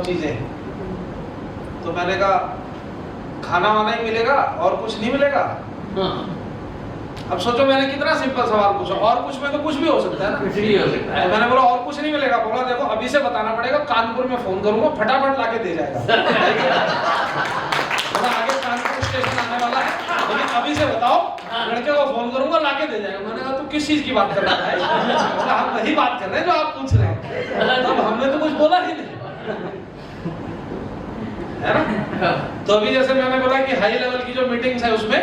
सब चीजें। तो मैंने कहा खाना वाना ही मिलेगा और कुछ नहीं मिलेगा? अब सोचो मैंने कितना सिंपल सवाल पूछा, और कुछ में तो कुछ भी हो सकता है ना, कुछ भी हो सकता है। मैंने बोला और कुछ नहीं मिलेगा? बोला देखो अभी से बताना पड़ेगा, कानपुर में फोन करूंगा फटाफट लाके दे जाएगा। बोला आगे कानपुर स्टेशन आने वाला है, लेकिन अभी से बताओ, लड़के को फोन करूंगा लाके दे जाएगा। मैंने कहा तू किस चीज की बात कर रहा है? बोला हम वही बात कर रहे हैं जो आप पूछ रहे हैं, अब हमने तो कुछ बोला ही नहीं, है ना। तो अभी जैसे मैंने बोला कि हाई लेवल की जो मीटिंग्स है उसमें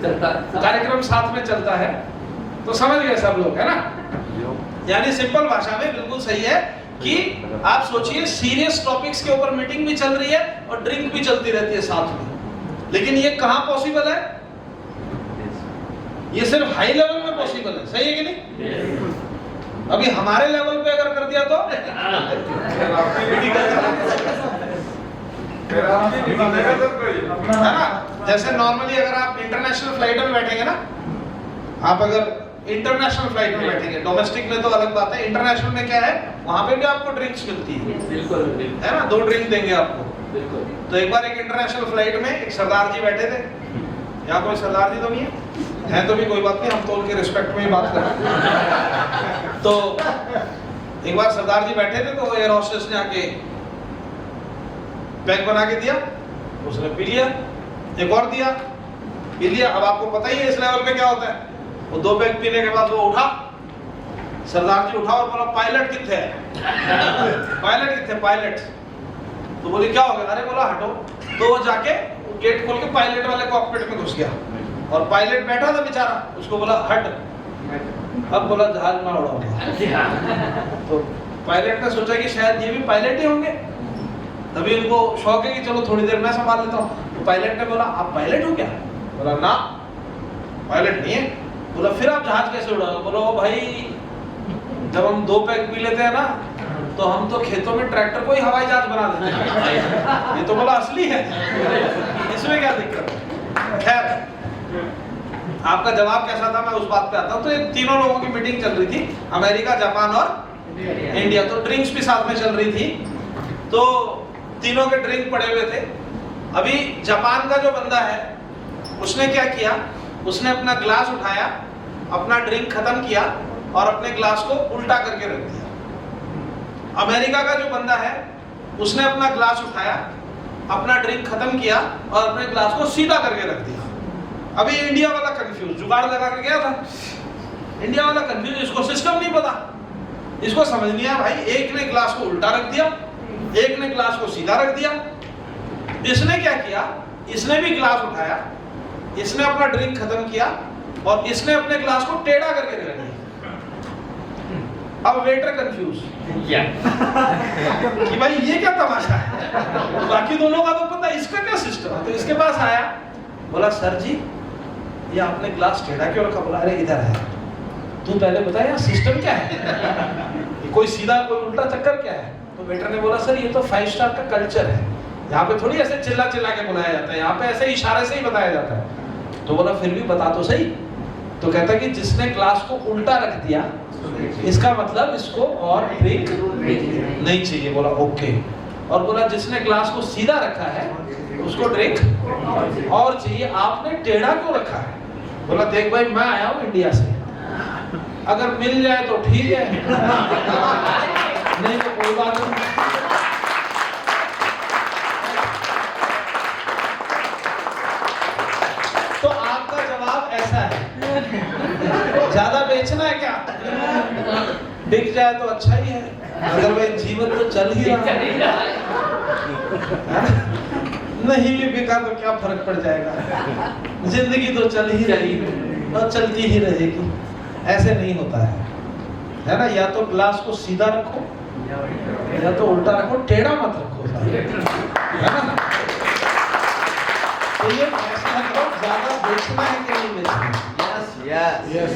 कार्यक्रम साथ में चलता है, तो समझ गए सब लोग, है ना। यानी सिंपल भाषा में बिल्कुल सही है कि आप सोचिए सीरियस टॉपिक्स के ऊपर मीटिंग भी चल रही है और ड्रिंक भी चलती रहती है साथ में, लेकिन ये कहां पॉसिबल है? ये सिर्फ हाई लेवल में पॉसिबल है, सही है कि नहीं? अभी हमारे लेवल पे अगर कर दिया तो है ना। जैसे नॉर्मली अगर आप इंटरनेशनल फ्लाइट में बैठेंगे ना, आप अगर इंटरनेशनल फ्लाइट में बैठेंगे, डोमेस्टिक में तो अलग बात है, इंटरनेशनल में क्या है, वहां पे भी आपको ड्रिंक्स मिलती है, बिल्कुल है ना, 2 ड्रिंक देंगे आपको। बिल्कुल। तो एक बार एक इंटरनेशनल फ्लाइट में एक सरदार जी बैठे थे, यहाँ कोई सरदार जी तो नहीं है तो भी कोई बात नहीं, हम तो उनके रिस्पेक्ट में ही बात कर रहे हैं। तो एक बार सरदार जी बैठे थे, तो एयर होस्टेस ने आके पैक बना के दिया, उसने पी लिया, एक और दिया, पी लिया। अब आपको पता ही है इस लेवल पे क्या होता है, वो 2 पैक पीने के बाद वो उठा, सरदार जी उठा और बोला पायलट किथे है? पायलट किथे? पायलट। तो बोली क्या हो गया? अरे बोला हटो। तो वो जाके गेट खोल के पायलट वाले कॉकपिट में घुस गया, और पायलट बैठा था बेचारा, उसको बोला हट। अब बोला जहाज में उड़ाओ। तो पायलट ने सोचा कि शायद ये भी पायलट ही होंगे, तभी उनको शौक है कि चलो थोड़ी देर मैं संभाल लेता हूँ। तो पायलट ने बोला आप पायलट हो क्या? बोला ना पायलट नहीं है। बोला फिर आप जहाज कैसे उड़ाओगे? बोला ओ भाई जब हम 2 पैक पी लेते हैं ना, तो हम तो खेतों में ट्रैक्टर को ही हवाई जहाज बना देते हैं। ये तो बोला असली है, इसमें क्या दिक्कत है? खैर आपका जवाब कैसा था मैं उस बात पे आता हूँ। तो ये तीनों लोगों की मीटिंग चल रही थी, अमेरिका, जापान और इंडिया। तो ड्रिंक्स भी साथ में चल रही थी, तो तीनों के ड्रिंक पड़े हुए थे। अभी जापान का जो बंदा है उसने क्या किया, उसने अपना ग्लास उठाया, अपना ड्रिंक खत्म किया और अपने ग्लास को उल्टा करके रख दिया। अमेरिका का जो बंदा है उसने अपना ग्लास उठाया, अपना ड्रिंक खत्म किया और अपने ग्लास को सीधा करके रख दिया। अभी इंडिया वाला कंफ्यूज, जुगाड़ लगा के गया था, इंडिया वाला कंफ्यूज, इसको सिस्टम नहीं पता, इसको समझ नहीं आया भाई। एक ने ग्लास को उल्टा रख दिया, एक ने ग्लास को सीधा रख दिया। इसने क्या किया, इसने भी ग्लास उठाया, इसने अपना ड्रिंक खत्म किया और इसने अपने ग्लास को टेढ़ा करके रख दिया। अब वेटर कंफ्यूज कि भाई ये क्या तमाशा है, बाकी दोनों का तो पता है, इसका क्या सिस्टम है। तो इसके पास आया, बोला सर जी ये आपने ग्लास टेढ़ा क्यों रखा? बोला अरे इधर है, तू पहले बता यार सिस्टम क्या है, कोई सीधा कोई उल्टा चक्कर क्या है? तो वेटर ने बोला सर ये तो 5 स्टार का कल्चर है, यहाँ पे थोड़ी ऐसे चिल्ला चिल्ला के बुलाया जाता है, यहाँ पे ऐसे इशारे से ही बताया जाता है। तो बोला फिर भी बता तो सही। तो कहता कि जिसने ग्लास को उल्टा रख दिया इसका मतलब इसको और ड्रिंक नहीं चाहिए। बोला ओके। और बोला जिसने ग्लास को सीधा रखा है उसको ड्रिंक और चाहिए, आपने टेढ़ा क्यों रखा है? बोला देख भाई मैं आया हूँ इंडिया से, अगर मिल जाए तो ठीक है, नहीं तो कोई बात नहीं। तो आपका जवाब ऐसा है, ज्यादा बेचना है क्या? बिक जाए तो अच्छा ही है, अदरवाइज जीवन तो चल ही रहा है, नहीं भी बिका तो क्या फर्क पड़ जाएगा, जिंदगी तो चल ही रही और चलती ही रहेगी। ऐसे नहीं होता है ना। या तो ग्लास को सीधा रखो या तो उल्टा रखो, टेढ़ा मत रखो, है ना। तो ये फैसला करो ज्यादा बेचना है कि नहीं बेचना। यस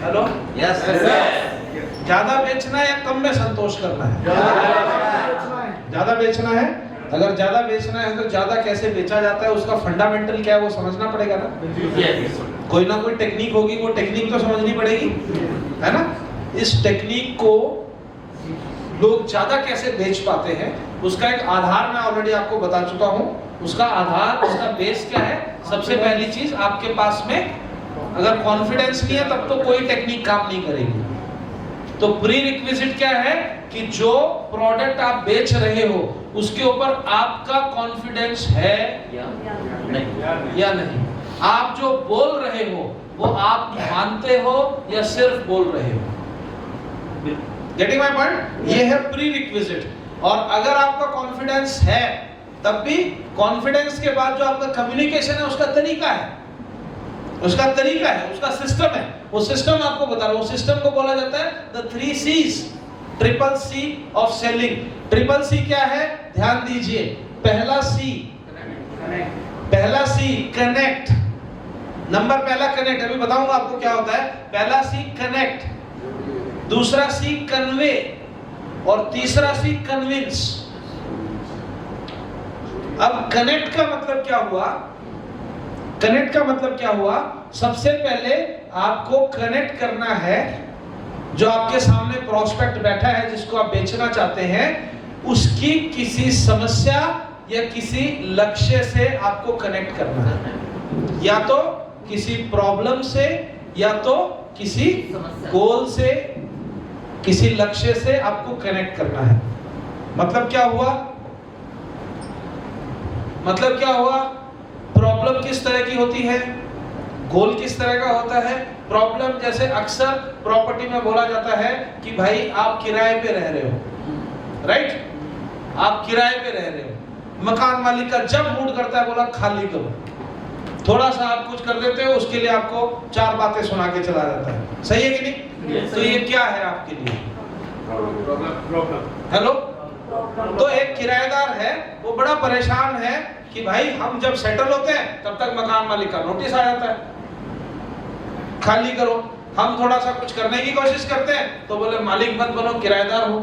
हेलो, यस ज्यादा बेचना है या कम में संतोष करना है? ज्यादा बेचना है। अगर ज्यादा बेचना है तो ज्यादा कैसे बेचा जाता है, उसका फंडामेंटल क्या है वो समझना पड़ेगा ना। कोई ना कोई टेक्निक होगी, वो टेक्निक तो समझनी पड़ेगी, है ना। इस टेक्निक को लोग ज्यादा कैसे बेच पाते हैं, उसका एक आधार मैं ऑलरेडी आपको बता चुका हूं। उसका आधार, उसका बेस क्या है? सबसे पहली चीज, आपके पास में अगर कॉन्फिडेंस नहीं है तब तो कोई टेक्निक काम नहीं करेगी। तो प्री रिक्विजिट क्या है कि जो प्रोडक्ट आप बेच रहे हो उसके ऊपर आपका कॉन्फिडेंस है या नहीं। आप जो बोल रहे हो वो आप मानते हो या सिर्फ बोल रहे हो। Getting my point? ये है प्री रिक्विजिट। और अगर आपका कॉन्फिडेंस है तब भी कॉन्फिडेंस के बाद जो आपका कम्युनिकेशन है उसका तरीका है, उसका सिस्टम है। वो सिस्टम आपको बता रहा हूं। वो सिस्टम को बोला जाता है the 3 C's, triple C of selling. Triple C क्या है? ध्यान दीजिए। पहला सी कनेक्ट। नंबर पहला कनेक्ट, अभी बताऊंगा आपको क्या होता है। पहला सी कनेक्ट, दूसरा सी कन्वे और तीसरा सी कन्विंस। अब कनेक्ट का मतलब क्या हुआ? कनेक्ट का मतलब क्या हुआ? सबसे पहले आपको कनेक्ट करना है जो आपके सामने प्रोस्पेक्ट बैठा है जिसको आप बेचना चाहते हैं, उसकी किसी समस्या या किसी लक्ष्य से आपको कनेक्ट करना है। या तो किसी प्रॉब्लम से या तो किसी गोल से, किसी लक्ष्य से आपको कनेक्ट करना है। मतलब क्या हुआ? प्रॉब्लम किस तरह की होती है, गोल किस तरह का होता है। प्रॉब्लम जैसे अक्सर प्रॉपर्टी में बोला जाता है कि भाई आप किराए पे रह रहे हो, राइट? आप किराए पे रह रहे हो, मकान मालिक का जब मूड करता है बोला खाली करो, थोड़ा सा आप कुछ कर देते हो उसके लिए आपको 4 बातें सुना के चला जाता है। सही है कि नहीं? yes, तो ये क्या है आपके लिए? हेलो? तो एक किराएदार है, वो बड़ा परेशान है कि भाई हम जब सेटल होते हैं तब तक मकान मालिक का नोटिस आ जाता है खाली करो। हम थोड़ा सा कुछ करने की कोशिश करते हैं तो बोले मालिक मत बनो, किराएदार हो।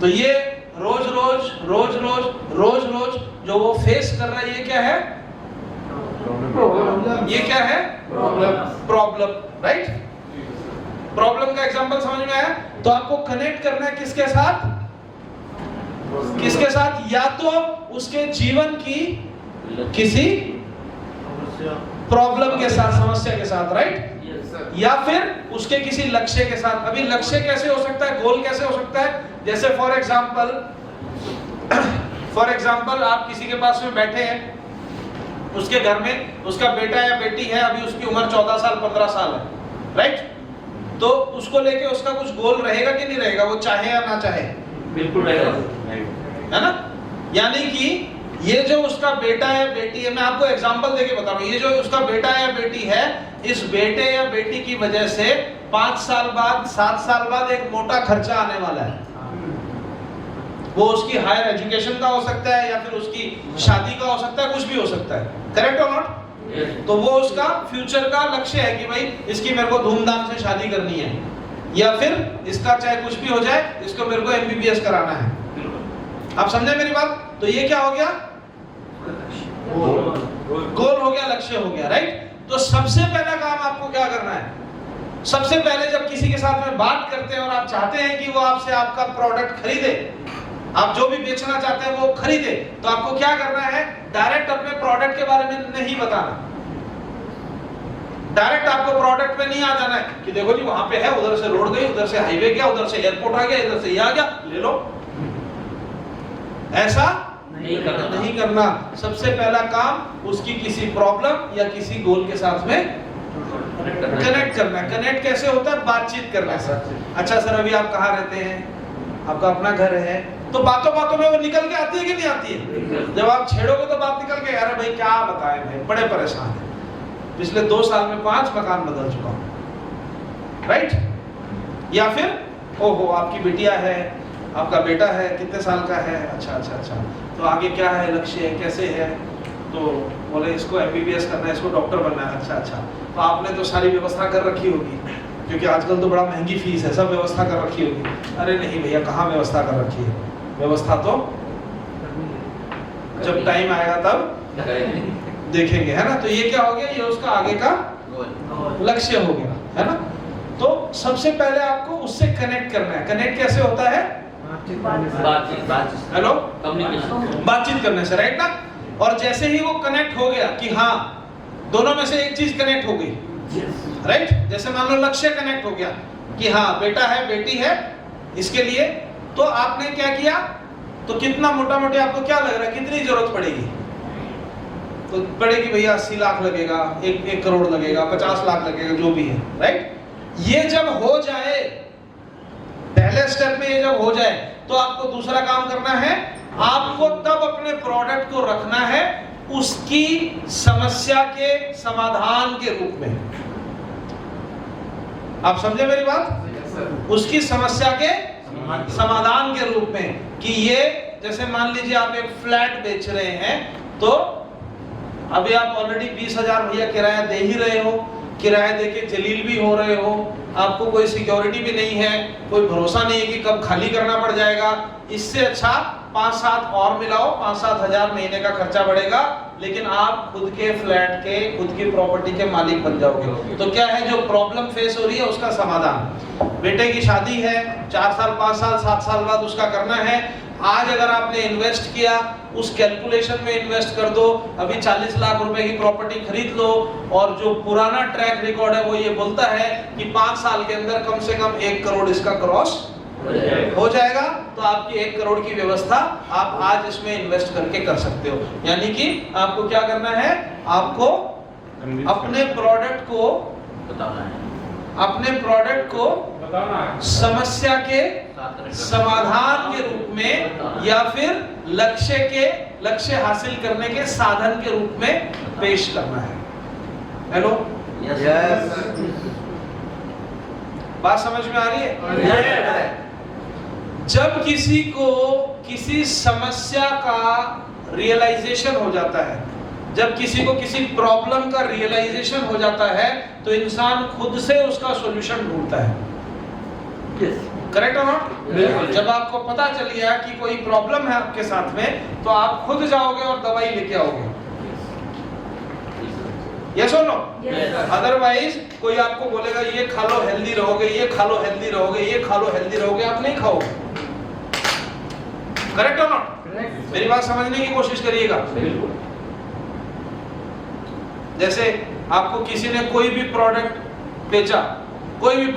तो ये रोज रोज जो वो फेस कर रहा है, ये क्या है? ये क्या है? Problem, right? प्रॉब्लम का एग्जांपल समझ में आया? तो आपको कनेक्ट करना है किसके साथ? या तो उसके जीवन की किसी प्रॉब्लम के साथ, समस्या के साथ, राइट? या फिर उसके किसी लक्ष्य के साथ। अभी लक्ष्य कैसे हो सकता है, गोल कैसे हो सकता है? जैसे फॉर एग्जांपल आप किसी के पास में बैठे हैं, उसके घर में उसका बेटा या बेटी है, अभी उसकी उम्र 14 साल 15 साल है, राइट? तो उसको लेके उसका कुछ गोल रहेगा कि नहीं रहेगा, वो चाहे या ना चाहे? बिल्कुल रहेगा, है ना? यानी कि ये जो उसका बेटा या बेटी है, मैं आपको एग्जांपल देके बता रहा हूं, ये जो उसका बेटा या बेटी है, इस बेटे या बेटी की वजह से 5 साल बाद 7 साल बाद एक मोटा खर्चा आने वाला है। वो उसकी हायर एजुकेशन का हो सकता है या फिर उसकी शादी का हो सकता है, कुछ भी हो सकता है। करेक्ट और नॉट? तो वो उसका फ्यूचर का लक्ष्य है कि भाई इसकी मेरे को धूमधाम से शादी करनी है, या फिर इसका चाहे कुछ भी हो जाए, इसको मेरे को MBBS कराना है। आप समझे मेरी बात? तो ये क्या हो गया? गोल हो गया, लक्ष्य हो गया, राइट? तो सबसे पहला काम आपको क्या करना है? सबसे पहले जब किसी के साथ में बात करते हैं और आप चाहते हैं कि वो आपसे आपका प्रोडक्ट खरीदे, आप जो भी बेचना चाहते हैं वो खरीदे, तो आपको क्या करना है? डायरेक्ट अपने प्रोडक्ट के बारे में नहीं बताना। डायरेक्ट आपको प्रोडक्ट पे नहीं आ जाना है कि देखो जी वहां पे है, उधर से रोड गई, उधर से हाईवे गया, उधर से एयरपोर्ट आ गया, इधर से ये आ गया, ले लो। ऐसा नहीं करना। सबसे पहला काम उसकी किसी प्रॉब्लम या किसी गोल के साथ में कनेक्ट करना है। कनेक्ट कैसे होता है? बातचीत करना है। अच्छा सर, अभी आप कहाँ रहते हैं? आपका अपना घर है? तो बातों बातों में वो निकल के आती है कि नहीं आती है? जब आप छेड़ोगे तो बात निकल के, अरे भाई क्या बताएं भाई, बड़े परेशान है, पिछले 2 साल में 5 मकान बदल चुका हूं, राइट? या फिर ओहो आपकी बिटिया है, आपका बेटा है, कितने साल का है? अच्छा, तो आगे क्या है, लक्ष्य है, कैसे है? तो बोले इसको MBBS करना है, इसको डॉक्टर बनना है। अच्छा, तो आपने तो सारी व्यवस्था कर रखी होगी, क्योंकि आजकल तो बड़ा महंगी फीस है, सब व्यवस्था कर रखी होगी। अरे नहीं भैया, कहाँ व्यवस्था कर रखी है? व्यवस्था तो जब टाइम आएगा तब देखेंगे, है ना? तो ये क्या हो गया? ये उसका आगे का लक्ष्य हो गया, है ना? तो सबसे पहले आपको उससे कनेक्ट करना है। कनेक्ट कैसे होता है? बातचीत हेलो, कम्युनिकेशन, बातचीत करने से, राइट ना। और जैसे ही वो कनेक्ट हो गया कि हाँ दोनों में से एक चीज कनेक्ट हो गई, राइट, जैसे मान लो लक्ष्य कनेक्ट हो गया कि हाँ बेटा है बेटी है इसके लिए, तो आपने क्या किया, तो कितना मोटा मोटी आपको क्या लग रहा है कितनी जरूरत पड़ेगी? तो पड़ेगी भैया 80 लाख लगेगा, 1 करोड़ लगेगा, 50 लाख लगेगा, जो भी है, राइट। ये जब हो जाए, पहले स्टेप में ये जब हो जाए, तो आपको दूसरा काम करना है, आपको तब अपने प्रोडक्ट को रखना है उसकी समस्या के समाधान के रूप में। आप समझे मेरी बात? उसकी समस्या के समाधान के रूप में कि ये, जैसे मान लीजिए आप एक फ्लैट बेच रहे हैं, तो अभी आप ऑलरेडी 20,000 भैया किराया दे ही रहे हो, किराया देके जलील भी हो रहे हो, आपको कोई सिक्योरिटी भी नहीं है, कोई भरोसा नहीं है कि कब खाली करना पड़ जाएगा। इससे अच्छा 5-7 और मिलाओ, 5-7 हजार महीने का खर्चा बढ़ेगा, लेकिन आप खुद के फ्लैट के, खुद की प्रॉपर्टी के मालिक बन जाओगे। तो क्या है, जो प्रॉब्लम फेस हो रही है उसका समाधान। बेटे की शादी है, 4 साल 5 साल 7 साल बाद उसका करना है। आज अगर आपने इन्वेस्ट किया, उस कैलकुलेशन में इन्वेस्ट कर दो, अभी 40 लाख रुपए की प्रॉपर्टी खरीद लो, और जो पुराना ट्रैक रिकॉर्ड है वो ये बोलता है कि 5 साल के अंदर कम से कम 1 करोड़ इसका क्रॉस हो जाएगा, तो आपकी 1 करोड़ की व्यवस्था आप आज इसमें इन्वेस्ट करके कर सकते हो। यानी कि आपको क्या करना है, आपको अपने प्रोडक्ट को बताना है, अपने प्रोडक्ट को समस्या के समाधान के रूप में या फिर लक्ष्य हासिल करने के साधन के रूप में पेश करना है। हेलो, बात समझ में आ रही है? जब किसी को किसी समस्या का रियलाइजेशन हो जाता है, जब किसी को किसी प्रॉब्लम का रियलाइजेशन हो जाता है, तो इंसान खुद से उसका सॉल्यूशन ढूंढता है। करेक्ट और नॉट? जब आपको पता चल गया कि कोई प्रॉब्लम है आपके साथ में, तो आप खुद जाओगे और दवाई लेके आओगे। यस और नो? अदरवाइज कोई आपको बोलेगा ये खा लो हेल्दी रहोगे, ये खा लो हेल्दी रहोगे, ये खा लो हेल्दी रहोगे, आप नहीं खाओगे। करेक्ट और नॉट? मेरी बात समझने की कोशिश करिएगा। जैसे आपको किसी ने कोई भी प्रोडक्ट बेचा, कोई भी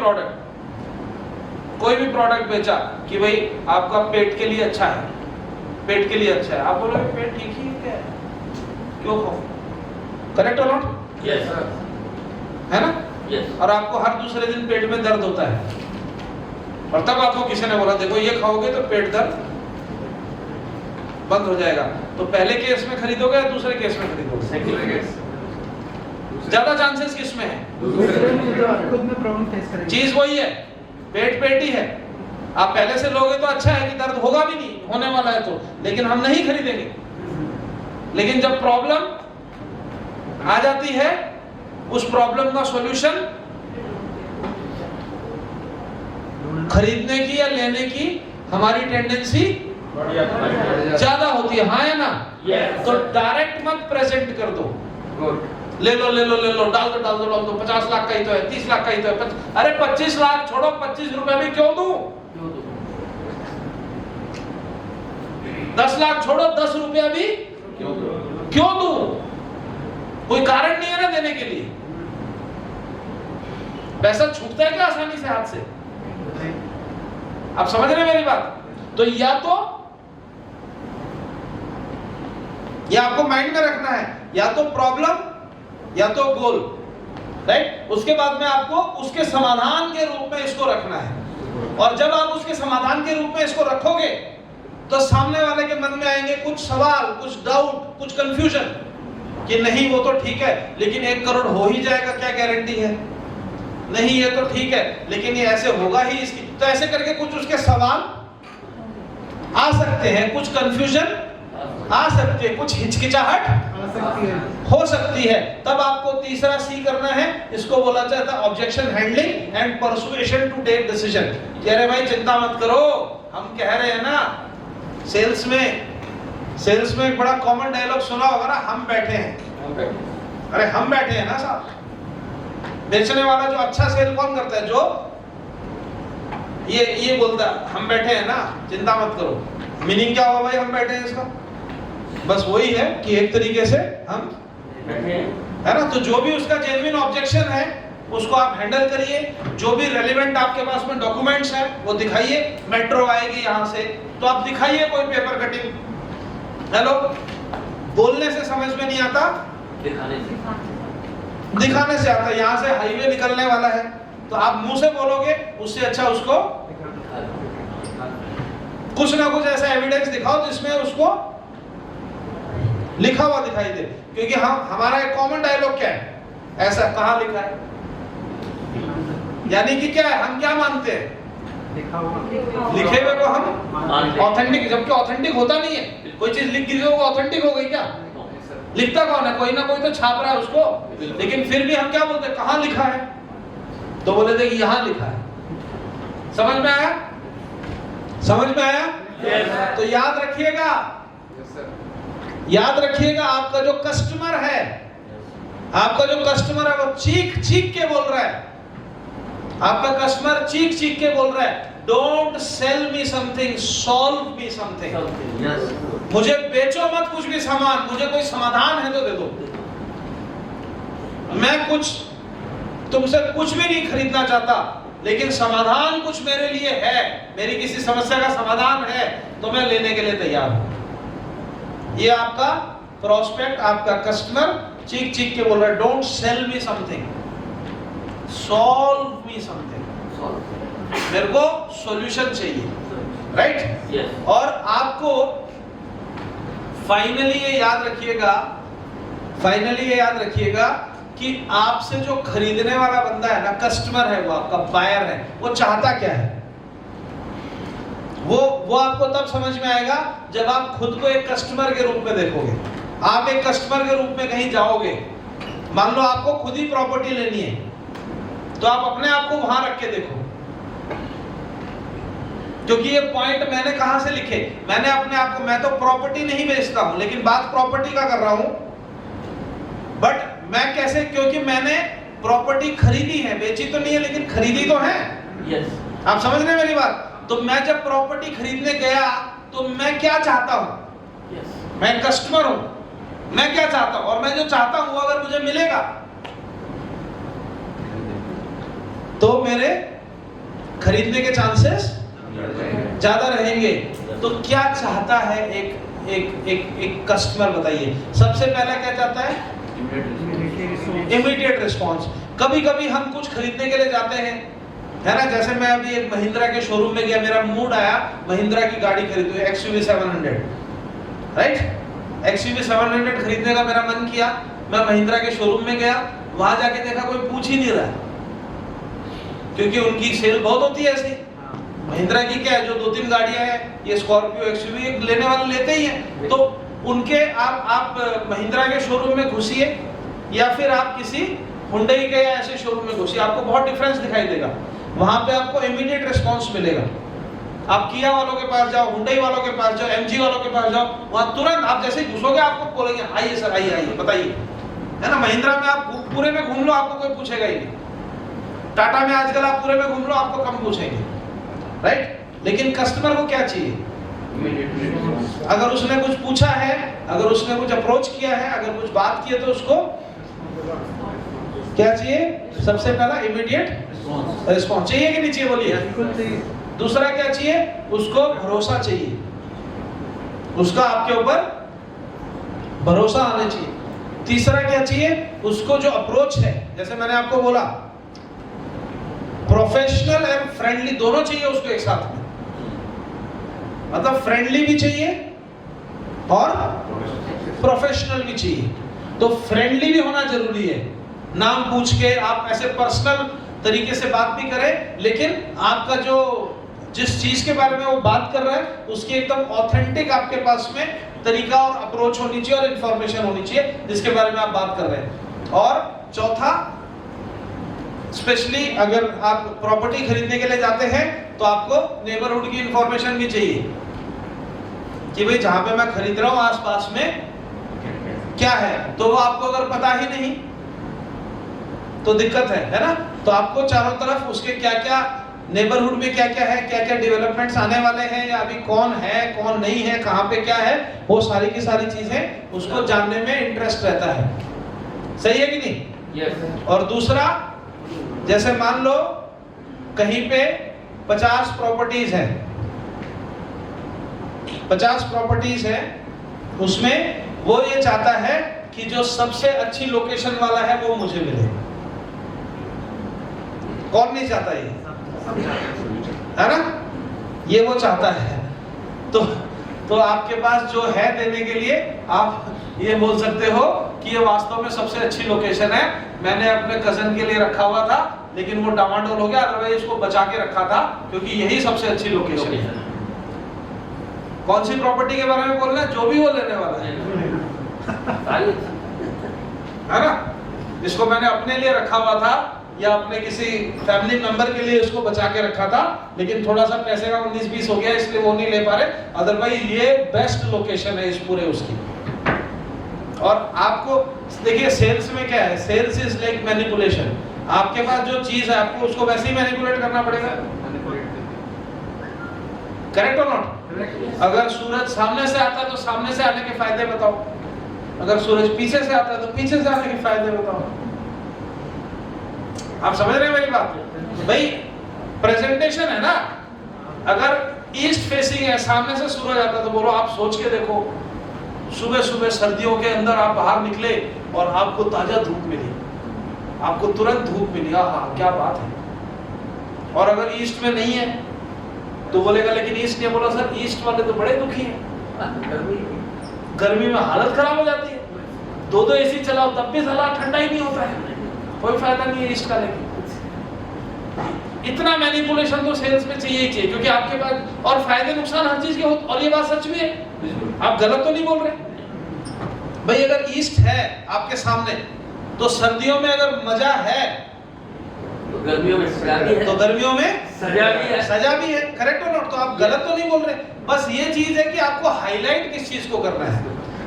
प्रोडक्ट बेचा कि भाई आपका पेट के लिए अच्छा है, पेट के लिए अच्छा है, आप बोलोगे पेट ठीक ही है, क्यों खाओ? करेक्ट और नॉट? यस है ना? यस। और आपको हर दूसरे दिन पेट में दर्द होता है, और तब आपको किसी ने बोला देखो ये खाओगे तो पेट दर्द बंद हो जाएगा, तो पहले केस में खरीदोगे या दूसरे केस में खरीदोगे? ज्यादा चांसेस किस में है? खुद में प्रॉब्लम फेस करेंगे। चीज वही है, पेट ही है। आप पहले से लोगे तो अच्छा है कि दर्द होगा भी नहीं, होने वाला है तो, लेकिन हम नहीं खरीदेंगे। लेकिन जब प्रॉब्लम आ जाती है, उस प्रॉब्लम का सॉल्यूशन खरीदने की या लेने की हमारी टेंडेंसी ज्यादा होती है, हाँ या ना? तो डायरेक्ट मत प्रेजेंट कर दो, ले लो डाल दो 50 लाख का ही तो है, 30 लाख का ही तो है, अरे 25 लाख छोड़ो, 25 रुपए भी क्यों दूं? 10 लाख छोड़ो, 10 रुपया भी क्यों दूं? कोई कारण नहीं है ना देने के लिए। पैसा छूटता है क्या आसानी से हाथ से? आप समझ रहे हैं मेरी बात? तो या तो ये आपको माइंड में रखना है, या तो प्रॉब्लम या तो गोल, राइट? उसके बाद में आपको उसके समाधान के रूप में इसको रखना है, और जब आप उसके समाधान के रूप में इसको रखोगे, तो सामने वाले के मन में आएंगे कुछ सवाल, कुछ डाउट, कुछ कंफ्यूजन कि नहीं वो तो ठीक है, लेकिन 1 करोड़ हो ही जाएगा, क्या गारंटी है? नहीं ये तो ठीक है, लेकिन ये ऐसे होगा ही इसकी, तो ऐसे करके कुछ उसके सवाल आ सकते हैं, कुछ कंफ्यूजन आ सकती है, कुछ हिचकिचाहट हो सकती है। तब आपको तीसरा सी करना है, इसको बोला जाता है objection handling and persuasion to take decision. अरे भाई चिंता मत करो, हम कह रहे हैं ना, सेल्स में एक बड़ा कॉमन डायलॉग सुना होगा ना, हम बैठे हैं। अरे हम बैठे हैं ना साहब, बेचने वाला जो अच्छा सेल कौन करता है? जो ये बोलता है हम बैठे हैं ना, चिंता मत करो। मीनिंग क्या हुआ भाई हम बैठे हैं इसका? बस वही है कि एक तरीके से हम है ना। तो जो भी उसका जेन्युइन ऑब्जेक्शन है उसको आप हैंडल करिए। जो भी रेलेवेंट आपके पास में डॉक्यूमेंट्स हैं वो दिखाइए। मेट्रो आएगी यहाँ से तो आप दिखाइए कोई पेपर कटिंग। हेलो, बोलने से समझ में नहीं आता, दिखाने से आता। यहाँ से हाईवे निकलने वाला है तो आप मुंह से बोलोगे, उससे अच्छा उसको कुछ ना कुछ ऐसा एविडेंस दिखाओ जिसमें उसको लिखा हुआ दिखाई दे। क्योंकि हम हमारा एक कॉमन डायलॉग क्या है? ऐसा कहाँ लिखा है? यानी कि क्या है, हम क्या मानते हैं? लिखे हुए को हम ऑथेंटिक, जबकि ऑथेंटिक होता नहीं है। कोई चीज लिख दी तो वो ऑथेंटिक हो गई क्या? लिखता कौन है? कोई ना कोई तो छाप रहा है उसको। लेकिन फिर भी हम क्या बोलते हैं? कहाँ लिखा है? तो बोले थे कि यहाँ लिखा है। समझ में आया? समझ में आया? तो याद रखिएगा, याद रखिएगा, आपका जो कस्टमर है, आपका जो कस्टमर है वो चीख चीख के बोल रहा है। आपका कस्टमर चीख चीख के बोल रहा है, don't sell me something, solve me something. मुझे बेचो मत कुछ भी सामान, मुझे कोई समाधान है तो दे दो। मैं कुछ तुमसे कुछ भी नहीं खरीदना चाहता, लेकिन समाधान कुछ मेरे लिए है, मेरी किसी समस्या का समाधान है तो मैं लेने के लिए तैयार हूं। ये आपका प्रोस्पेक्ट, आपका कस्टमर चीख चीख के बोल रहा है, don't sell me something, solve me something. मेरे को सॉल्यूशन चाहिए, राइट? और आपको फाइनली ये याद रखिएगा, फाइनली ये याद रखिएगा कि आपसे जो खरीदने वाला बंदा है ना, कस्टमर है, वो आपका बायर है, वो चाहता क्या है? वो आपको तब समझ में आएगा जब आप खुद को एक कस्टमर के रूप में देखोगे। आप एक कस्टमर के रूप में कहीं जाओगे, मान लो आपको खुद ही प्रॉपर्टी लेनी है, तो आप अपने आप को वहां रख के देखो। क्योंकि ये पॉइंट मैंने कहां से लिखे? मैंने अपने आप को, मैं तो प्रॉपर्टी नहीं बेचता हूं, लेकिन बात प्रॉपर्टी का कर रहा हूं। बट मैं कैसे? क्योंकि मैंने प्रॉपर्टी खरीदी है, बेची तो नहीं है लेकिन खरीदी तो है। आप समझ रहे हैं मेरी बात? तो मैं जब प्रॉपर्टी खरीदने गया तो मैं क्या चाहता हूं? मैं कस्टमर हूं, मैं क्या चाहता हूं, और मैं जो चाहता हूं अगर मुझे मिलेगा तो मेरे खरीदने के चांसेस ज्यादा रहेंगे। तो क्या चाहता है एक कस्टमर? बताइए। सबसे पहला क्या चाहता है? Immediate response. कभी कभी हम कुछ खरीदने के लिए जाते हैं, है ना। जैसे मैं अभी एक महिंद्रा के शोरूम में गया, मेरा मूड आया महिंद्रा की गाड़ी खरीदो, XUV 700, राइट। XUV 700 खरीदने का मेरा मन किया। मैं महिंद्रा के शोरूम में गया, वहां जाके देखा कोई पूछ ही नहीं रहा, क्योंकि उनकी सेल बहुत होती है ऐसी। महिंद्रा की क्या है, जो 2-3 गाड़ियां हैं, ये स्कॉर्पियो, XUV लेने वाले लेते ही हैं। तो उनके आप महिंद्रा के शोरूम में घुसिए या फिर आप किसी हुंडई के ऐसे शोरूम में घुसिए, आपको बहुत डिफरेंस दिखाई देगा। वहां पे आपको इमीडिएट रिस्पांस मिलेगा। आप किया वालों के पास जाओ, हुंडई वालों के पास जाओ, MG वालों के पास जाओ, वहां तुरंत आप जैसे ही घुसोगे आपको बोलेंगे आइए सर, आइए आइए बताइए, है ना। महिंद्रा में आप पूरे में घूम लो, आपको कोई पूछेगा ही नहीं। टाटा में आजकल आप पूरे में घूम लो, आपको कम पूछेंगे, राइट। लेकिन कस्टमर को क्या चाहिए? अगर उसने कुछ पूछा है, अगर उसने कुछ अप्रोच किया है, अगर कुछ बात की है, तो उसको क्या चाहिए? सबसे पहला इमीडिएट रिस्पॉन्स चाहिए कि नहीं चाहिए? बोलिए। दूसरा क्या चाहिए? उसको भरोसा चाहिए, उसका आपके ऊपर भरोसा आना चाहिए। तीसरा क्या चाहिए? उसको जो अप्रोच है, जैसे मैंने आपको बोला, प्रोफेशनल एंड फ्रेंडली दोनों चाहिए उसको एक साथ में। मतलब फ्रेंडली भी चाहिए और प्रोफेशनल भी चाहिए। तो फ्रेंडली भी होना जरूरी है, नाम पूछ के आप ऐसे पर्सनल तरीके से बात भी करें, लेकिन आपका जो जिस चीज के बारे में वो बात कर रहा है उसकी एकदम ऑथेंटिक आपके पास में तरीका और अप्रोच होनी चाहिए और इंफॉर्मेशन होनी चाहिए जिसके बारे में आप बात कर रहे हैं। और चौथा, स्पेशली अगर आप प्रॉपर्टी खरीदने के लिए जाते हैं तो आपको नेबरहुड की इंफॉर्मेशन भी चाहिए कि भाई जहां पे मैं खरीद रहा हूं आसपास में क्या है। तो वो आपको अगर पता ही नहीं तो दिक्कत है ना। तो आपको चारों तरफ उसके क्या क्या नेबरहुड में क्या क्या है, क्या क्या डेवलपमेंट्स आने वाले हैं, या अभी कौन है कौन नहीं है, कहाँ पे क्या है, वो सारी की सारी चीजें उसको जानने में इंटरेस्ट रहता है। सही है कि नहीं? यस। और दूसरा, जैसे मान लो कहीं पे 50 प्रॉपर्टीज है, 50 प्रॉपर्टीज है, उसमें वो ये चाहता है कि जो सबसे अच्छी लोकेशन वाला है वो मुझे मिले। कौन नहीं चाहता ये, है ना? ये वो चाहता है। तो आपके पास जो है देने के लिए आप ये बोल सकते हो कि ये वास्तव में सबसे अच्छी लोकेशन है, मैंने अपने कजन के लिए रखा हुआ था लेकिन वो डामाडोल हो गया, अदरवाइज इसको बचा के रखा था क्योंकि यही सबसे अच्छी लोकेशन है। कौन सी प्रॉपर्टी के बारे में बोल रहे हैं? जो भी वो लेने वाला है ना, जिसको मैंने अपने लिए रखा हुआ था या अपने किसी फैमिली मेंबर के लिए उसको बचा के रखा था, लेकिन थोड़ा सा पैसे का 19-20 हो गया इसलिए वो नहीं ले पा रहे, अदरवाइज ये बेस्ट लोकेशन है इस पूरे उसकी। और आपको देखिए सेल्स में क्या है, सेल्स इज लाइक मैनिपुलेशन। आपके पास जो चीज है आपको उसको वैसे ही मैनिपुलेट करना पड़ेगा, करेक्ट और नॉट? अगर सूरज सामने से आता है तो सामने से आने के फायदे बताओ, अगर सूरज पीछे से आता है तो पीछे से आने के फायदे बताओ। आप समझ रहे हैं मेरी बात? भाई प्रेजेंटेशन है ना, अगर ईस्ट फेसिंग है, सामने से सूरज आता है तो बोलो आप सोच के देखो, सुबह सुबह सर्दियों के अंदर आप बाहर निकले और आपको ताजा धूप मिली, आपको तुरंत धूप मिली, हाँ क्या बात है। और अगर ईस्ट में नहीं है तो बोलेगा लेकिन ईस्ट ने बोला सर ईस्ट वाले तो बड़े दुखी हैं, गर्मी में हालत खराब हो जाती है, 2-2 एसी चलाओ तब भी साला ठंडा ही नहीं होता है, कोई फायदा नहीं है ईस्ट का। लेकिन इतना मैनिपुलेशन तो सेल्स में चाहिए ही चाहिए, क्योंकि आपके पास और फायदे नुकसान हर चीज के होते, और ये बात सच भी है, आप गलत तो नहीं बोल रहे भाई। अगर ईस्ट है आपके सामने तो सर्दियों में अगर मजा है तो गर्मियों में सजा भी है, तो गर्मियों में सजा भी है, सजा भी है, करेक्ट और नॉट? तो आप गलत तो नहीं बोल रहे, बस ये चीज है कि आपको हाईलाइट किस चीज को करना है।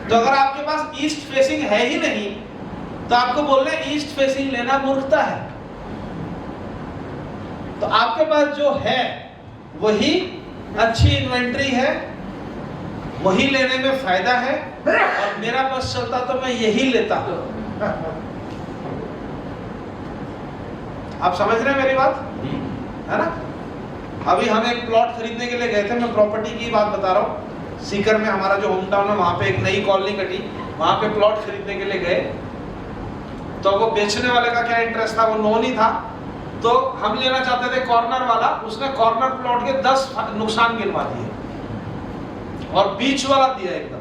तो अगर आपके पास ईस्ट फेसिंग है ही नहीं तो आपको बोलना है ईस्ट फेसिंग लेना मूर्खता है। तो आपके पास जो है वही अच्छी इन्वेंट्री है, वही लेने में फायदा है, और मेरा बस चलता तो मैं यही लेता। आप समझ रहे हैं मेरी बात, है ना? अभी हम एक प्लॉट खरीदने के लिए गए थे, मैं प्रॉपर्टी की बात बता रहा हूँ। सीकर में हमारा जो होम टाउन है वहां पे एक नई कॉलोनी कटी, वहां पे प्लॉट खरीदने के लिए गए, तो वो बेचने वाले का क्या इंटरेस्ट था, वो नोन ही था, तो हम लेना चाहते थे कॉर्नर वाला, उसने कॉर्नर प्लॉट के 10 नुकसान गिनवा दिए और बीच वाला दिया एकदम,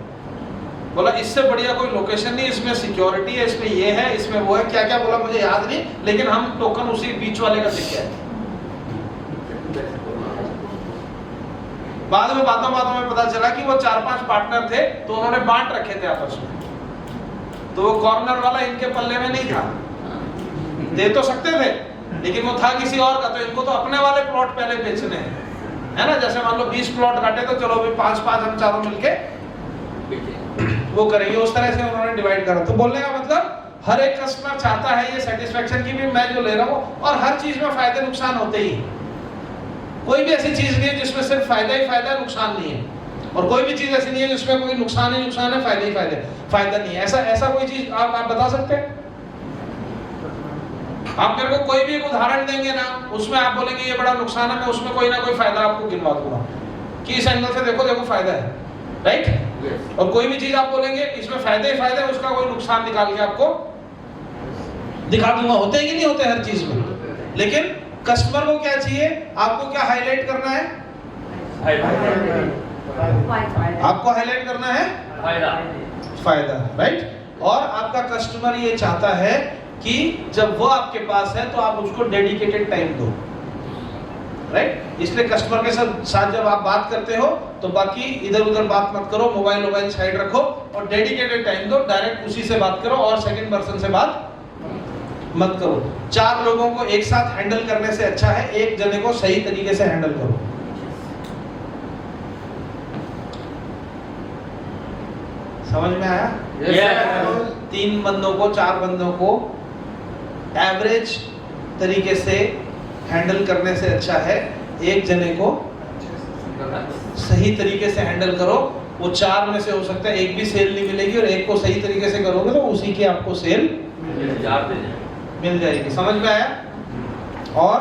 बोला इससे बढ़िया कोई लोकेशन नहीं, इसमें सिक्योरिटी है, इसमें ये है, इसमें वो है, क्या क्या बोला मुझे याद नहीं, लेकिन हम टोकन उसी बीच वाले का दिख गया। बाद में बातों में पता चला कि वो 4-5 पार्टनर थे, तो उन्होंने बांट रखे थे आपस में, तो वो कॉर्नर वाला इनके पल्ले में नहीं था, दे तो सकते थे लेकिन वो था किसी और का, तो इनको तो अपने वाले प्लॉट पहले बेचने हैं, है ना? जैसे मान लो 20 प्लॉट काटे तो चलो अभी 5-5 हम चारों मिलके वो करेंगे, उस तरह से उन्होंने डिवाइड करा। तो बोलने का मतलब हर एक कस्टमर चाहता है ये सेटिस्फेक्शन की भी मैं जो ले रहा हूँ, और हर चीज में फायदे नुकसान होते ही, कोई भी ऐसी चीज नहीं है जिसमें सिर्फ फायदा ही फायदा है, नुकसान नहीं है, और कोई भी चीज ऐसी नहीं है जिसमें कोई नुकसान ही नुकसान है, फायदा ही फायदा नहीं है। ऐसा कोई चीज आप बता सकते हैं? आप मेरे को कोई भी एक उदाहरण देंगे ना, उसमें आप बोलेंगे ये बड़ा नुकसान है, मैं उसमें कोई ना कोई फायदा आपको गिनवा दूंगा कि इस एंगल से देखो फायदा है, राइट? और कोई भी चीज आप बोलेंगे इसमें फायदे ही फायदा है, उसका कोई नुकसान निकाल के आपको दिखा दूंगा। होते कि नहीं होते हर चीज में, लेकिन कस्टमर को क्या चाहिए, आपको क्या हाईलाइट करना है? आपको हाईलाइट करना है फायदा, राइट? और आपका कस्टमर ये चाहता है कि जब वो आपके पास है तो आप उसको डेडिकेटेड टाइम दो, राइट? इसलिए कस्टमर के साथ जब आप बात करते हो तो बाकी इधर उधर बात मत करो, मोबाइल साइड रखो और डेडिकेटेड टाइम दो, डायरेक्ट उसी से बात करो और सेकंड पर्सन से बात मत करो। 4 लोगों को एक साथ हैंडल करने से अच्छा है एक जने को सही तरीके से हैंडल करो। समझ में आया? 3 बंदों को 4 बंदों को एवरेज तरीके से हैंडल करने से अच्छा है एक जने को सही तरीके से हैंडल करो। वो 4 में से हो सकता है एक भी सेल नहीं मिलेगी, और एक को सही तरीके से करोगे तो उसी की आपको सेल मिल जाएगी। समझ में आया? और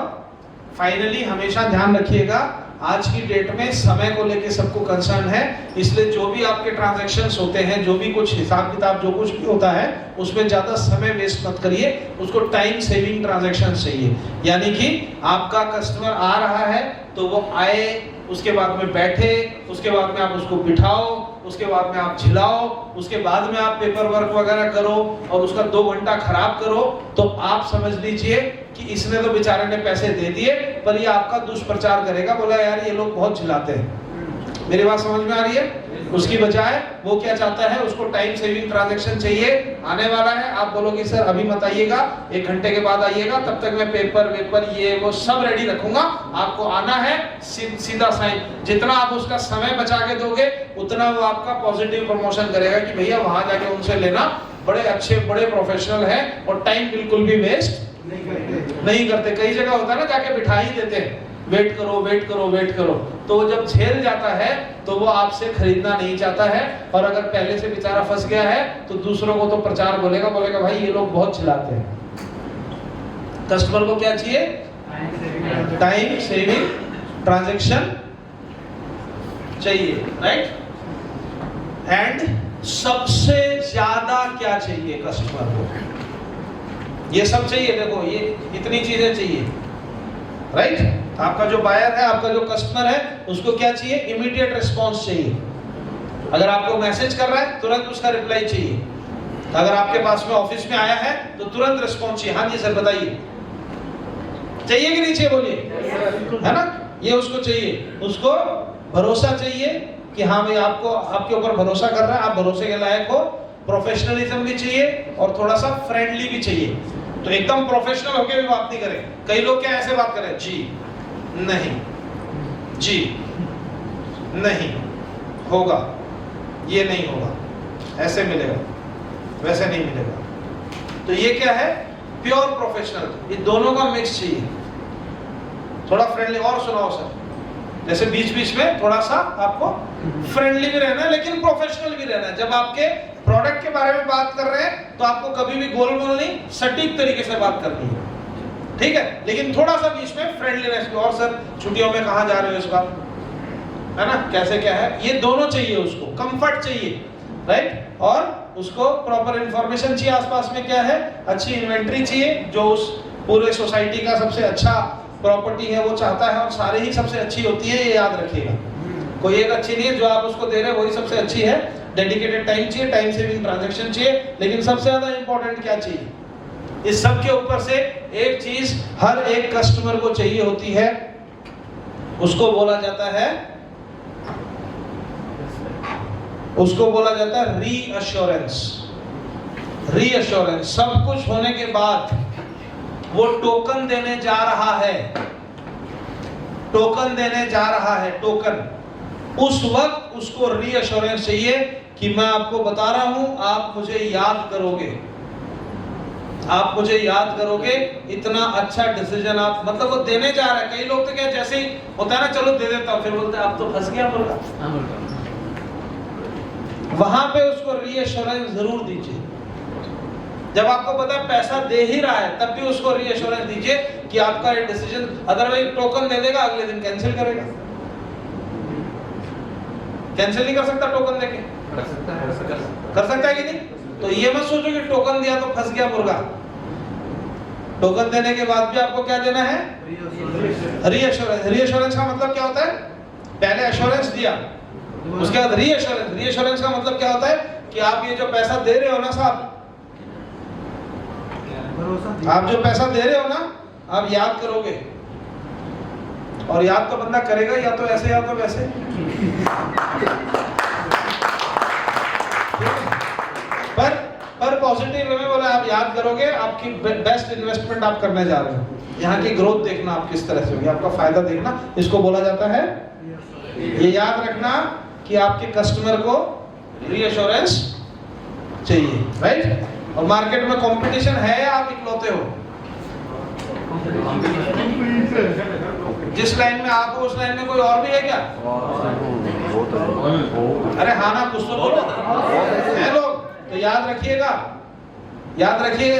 फाइनली हमेशा ध्यान रखिएगा, आज की डेट में समय को लेके सबको कंसर्न है, इसलिए जो भी आपके ट्रांजैक्शंस होते हैं, जो भी कुछ हिसाब किताब जो कुछ भी होता है, उसमें ज्यादा समय वेस्ट मत करिए, उसको टाइम सेविंग ट्रांजैक्शंस चाहिए। यानी कि आपका कस्टमर आ रहा है तो वो आए, उसके बाद में बैठे, उसके बाद में आप उसको बिठाओ, उसके बाद में आप झिलाओ, उसके बाद में आप पेपर वर्क वगैरह करो और उसका 2 घंटा खराब करो, तो आप समझ लीजिए कि इसने तो बेचारे ने पैसे दे दिए, पर ये आपका दुष्प्रचार करेगा, बोला यार ये लोग बहुत झिलाते हैं। मेरी बात समझ में आ रही है? उसकी बजाय वो क्या चाहता है, उसको टाइम सेविंग ट्रांजैक्शन चाहिए। आने वाला है, आप बोलोगे सर अभी मत आइएगा, 1 घंटे के बाद आइएगा, तब तक मैं पेपर वेपर ये वो सब रेडी रखूंगा, आपको आना है, सीधा साइन। जितना आप उसका समय बचा के दोगे उतना वो आपका पॉजिटिव प्रमोशन करेगा कि भैया वहां जाके उनसे लेना, बड़े अच्छे बड़े प्रोफेशनल हैं और टाइम बिल्कुल भी वेस्ट नहीं करते। कई जगह होता है ना, जाके बिठा ही देते हैं, वेट करो वेट करो वेट करो, तो वो जब झेल जाता है तो वो आपसे खरीदना नहीं चाहता है। और अगर पहले से बेचारा फंस गया है तो दूसरों को तो प्रचार बोलेगा भाई ये लोग बहुत झिलाते हैं। कस्टमर को क्या चाहिए? टाइम सेविंग ट्रांजैक्शन चाहिए, राइट? एंड सबसे ज्यादा क्या चाहिए कस्टमर को? ये सब चाहिए। देखो ये इतनी चीजें चाहिए, राइट? आपका जो बायर है, आपका जो कस्टमर है, उसको क्या चाहिए? इमीडिएट रिस्पांस चाहिए। अगर आपको मैसेज कर रहा है तुरंत उसका रिप्लाई चाहिए। अगर आपके पास में ऑफिस में आया है तो तुरंत रिस्पांस चाहिए। हाँ जी सर बताइए, चाहिए कि नहीं चाहिए? बोलिए, है ना? ये उसको चाहिए। उसको भरोसा चाहिए कि हाँ भाई आपको आपके ऊपर भरोसा कर रहा है, आप भरोसे के लायक हो। प्रोफेशनलिज्म भी चाहिए और थोड़ा सा फ्रेंडली भी चाहिए। तो एकदम प्रोफेशनल होके भी बात नहीं करें। कई लोग क्या ऐसे बात करें, जी नहीं, जी नहीं होगा, ये नहीं होगा, ऐसे मिलेगा, वैसे नहीं मिलेगा। तो ये क्या है? Pure professional. ये दोनों का मिक्स चाहिए। थोड़ा फ्रेंडली और सुनाओ सर, जैसे बीच बीच में थोड़ा सा आपको फ्रेंडली भी रहना है लेकिन प्रोफेशनल भी रहना है। जब आपके प्रोडक्ट के बारे में बात कर रहे हैं तो आपको कभी भी गोल मोल नहीं, सटीक तरीके से बात करनी है, ठीक है? लेकिन थोड़ा सा बीच में फ्रेंडलीनेस भी। और सर छुट्टियों में कहाँ जा रहे हो इस बार, है ना, कैसे क्या है, ये दोनों चाहिए। उसको कंफर्ट चाहिए, राइट? और उसको प्रॉपर इंफॉर्मेशन चाहिए आसपास में क्या है, अच्छी इन्वेंट्री चाहिए, जो उस पूरे सोसाइटी का सबसे अच्छा प्रॉपर्टी है वो चाहता है, और सारे ही सबसे अच्छी होती है, ये याद रखिएगा। कोई एक अच्छी नहीं है, जो आप उसको दे रहे हैं वही सबसे अच्छी है। डेडिकेटेड टाइम चाहिए, टाइम सेविंग ट्रांजैक्शन चाहिए, लेकिन सबसे ज्यादा इंपॉर्टेंट क्या चाहिए? इस सब के ऊपर से एक चीज हर एक कस्टमर को चाहिए होती है, उसको बोला जाता है रीअश्योरेंस। रीअश्योरेंस। सब कुछ होने के बाद वो टोकन देने जा रहा है, टोकन देने जा रहा है, टोकन। उस वक्त उसको रीअश्योरेंस चाहिए कि मैं आपको बता रहा हूं, आप मुझे याद करोगे, आप मुझे याद करोगे, इतना अच्छा डिसीजन आप, मतलब वो देने जा रहा है। कई लोग तो क्या जैसे ही होता है ना, चलो दे देता हूं, फिर बोलते हैं आप तो फंस गया मुर्गा। वहां पे उसको रीअश्योरेंस जरूर दीजिए। जब आपको पता है पैसा दे ही रहा है तब भी उसको रीअश्योरेंस दीजिए कि आपका ये डिसीजन, अदरवाइज टोकन दे देगा अगले दिन कैंसिल करेगा। कैंसिल नहीं कर सकता टोकन देके? कर सकता है कि नहीं? तो ये मत सोचो कि टोकन दिया तो फंस गया मुर्गा। टोकन देने के बाद भी आपको क्या देना है? रीअश्योरेंस। रीअश्योरेंस का मतलब क्या होता है? पहले एश्योरेंस दिया, उसके बाद रीअश्योरेंस। रीअश्योरेंस का मतलब क्या होता है कि आप ये जो पैसा दे रहे हो ना साहब, आप जो पैसा दे रहे हो ना, आप याद करोगे। और याद तो बंदा करेगा या तो ऐसे या तो वैसे। पर पॉजिटिव वे में बोला आप याद करोगे, आपकी बेस्ट इन्वेस्टमेंट आप करने जा रहे हो। यहाँ की ग्रोथ देखना आप किस तरह से होगी, आपका फायदा देखना, इसको बोला जाता है। ये याद रखना कि आपके कस्टमर को रीअश्योरेंस चाहिए, राइट? और मार्केट में कंपटीशन है या आप इकलौते हो? जिस लाइन में आप हो उस लाइन में कोई और भी है क्या? अरे हाँ ना, कुछ तो बोलो है लोग। तो याद रखिएगा,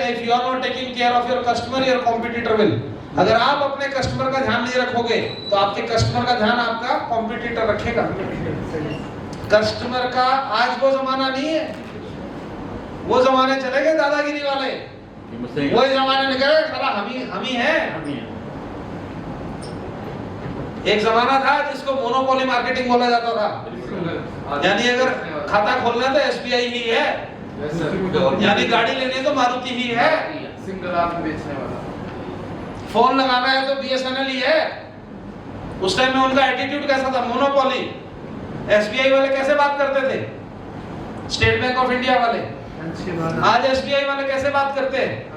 if you are not taking care of your customer, your competitor will. अगर आप अपने कस्टमर का ध्यान नहीं रखोगे तो आपके कस्टमर का ध्यान आपका कॉम्पिटिटर रखेगा। कस्टमर का आज वो जमाना नहीं है, वो जमाने चले गए दादागिरी वाले, वही जमाने निकले साला हम ही है। एक जमाना था जिसको मोनोपोली मार्केटिंग बोला जाता था, यानी अगर खाता खोलना तो एसबीआई ही है, यानी गाड़ी लेनी तो मारुति ही है, सिंगल आदमी बेचने वाला, फोन लगाना है तो बीएसएनएल ही है। उस टाइम में उनका एटीट्यूड कैसा था? मोनोपोली। एसबीआई वाले कैसे बात करते थे? स्टेट बैंक ऑफ इंडिया वाले। आज एसबीआई वाले कैसे बात करते हैं?